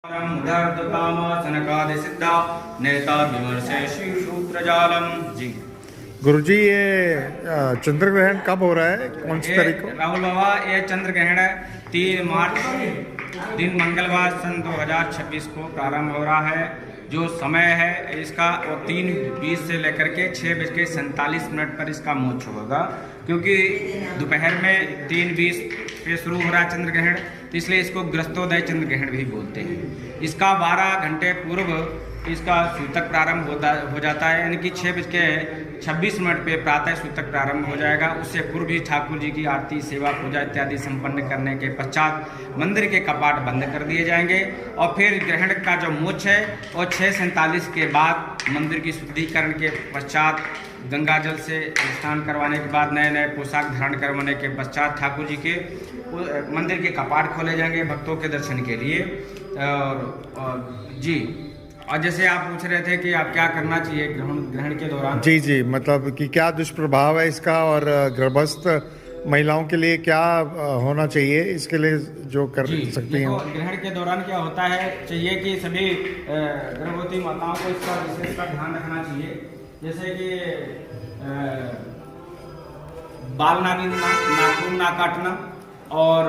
काम सनकादि सिद्धा नेता विमर्शे सूत्रजालम। जी गुरुजी, ये चंद्र ग्रहण कब हो रहा है, कौन सी तारीख को? राहुल बाबा, ये चंद्र ग्रहण 3 मार्च दिन मंगलवार सन 2026 को प्रारंभ हो रहा है। जो समय है इसका वो 3:20 से लेकर के 6:47 पर इसका मोक्ष होगा, क्योंकि दोपहर में 3:20 पे शुरू हो रहा है चंद्र ग्रहण, तो इसलिए इसको ग्रस्तोदय चंद्र ग्रहण भी बोलते हैं। इसका 12 घंटे पूर्व इसका सूतक प्रारंभ हो जाता है, यानी कि 6:26 पे प्रातः सूतक प्रारंभ हो जाएगा। उससे पूर्व भी ठाकुर जी की आरती, सेवा, पूजा इत्यादि संपन्न करने के पश्चात मंदिर के कपाट बंद कर दिए जाएंगे और फिर ग्रहण का जो मोक्ष है वो 6:47 के बाद मंदिर की शुद्धिकरण के पश्चात गंगा जल से स्नान करवाने के बाद नए नए पोशाक धारण करवाने के पश्चात ठाकुर जी के मंदिर के कपाट खोले जाएंगे भक्तों के दर्शन के लिए। जी, और जैसे आप पूछ रहे थे कि आप क्या करना चाहिए ग्रहण के दौरान। जी, मतलब कि क्या दुष्प्रभाव है इसका और गर्भस्थ महिलाओं के लिए क्या होना चाहिए, इसके लिए जो कर सकती हैं। ग्रहण के दौरान क्या होता है, चाहिए कि सभी गर्भवती माताओं को इसका विशेष का ध्यान रखना चाहिए। जैसे कि बाल नाखून ना काटना और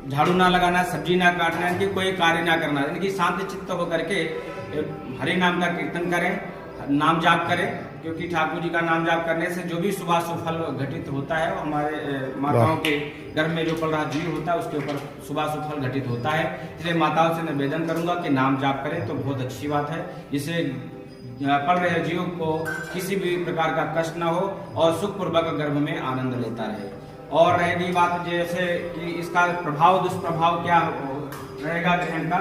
झाड़ू ना लगाना, सब्जी ना काटना, यानी कि कोई कार्य ना करना, यानी कि शांत चित्त होकर के हरि नाम का कीर्तन करें, नाम जाप करें, क्योंकि ठाकुर जी का नाम जाप करने से जो भी शुभाशुभ फल घटित होता है हमारे माताओं के गर्भ में जो पल रहा जीव होता है उसके ऊपर शुभाशुभ फल घटित होता है। इसलिए माताओं से निवेदन करूंगा कि नाम जाप करें तो बहुत अच्छी बात है, जिससे पल रहे जीव को किसी भी प्रकार का कष्ट न हो और सुखपूर्वक गर्भ में आनंद लेता रहे। और रहेगी बात जैसे कि इसका प्रभाव दुष्प्रभाव क्या रहेगा ग्रहण का,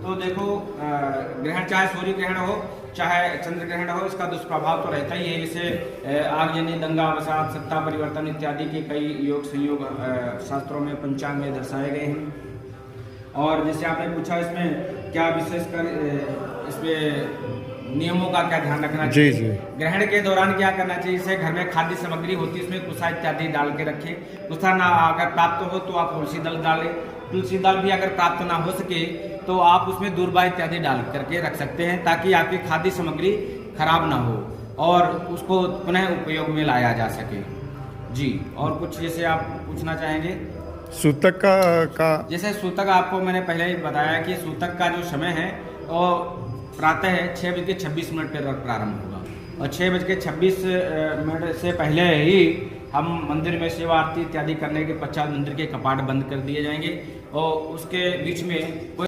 तो देखो ग्रहण चाहे सूर्य ग्रहण हो चाहे चंद्र ग्रहण हो, इसका दुष्प्रभाव तो रहता ही है। इसे आगजनी, दंगा, अवसाद, सत्ता परिवर्तन इत्यादि के कई योग संयोग शास्त्रों में, पंचांग में दर्शाए गए हैं। और जैसे आपने पूछा इसमें क्या विशेषकर इसमें नियमों का क्या ध्यान रखना चाहिए। जी। ग्रहण के दौरान क्या करना चाहिए, जैसे घर में खाद्य सामग्री होती है उसमें कुसा इत्यादि डाल के रखें। कुसा ना अगर प्राप्त हो तो आप तुलसी दल डालें, तुलसी दल भी अगर प्राप्त ना हो सके तो आप उसमें दूर्वा इत्यादि डाल करके रख सकते हैं, ताकि आपकी खाद्य सामग्री खराब ना हो और उसको पुनः उपयोग में लाया जा सके। जी, और कुछ जैसे आप पूछना चाहेंगे सूतक का जैसे सूतक आपको मैंने पहले ही बताया कि सूतक का जो समय है वो प्रातः 6:26 पर प्रारंभ होगा और 6:26 से पहले ही हम मंदिर में सेवा आरती इत्यादि करने के पश्चात मंदिर के कपाट बंद कर दिए जाएंगे और उसके बीच में कोई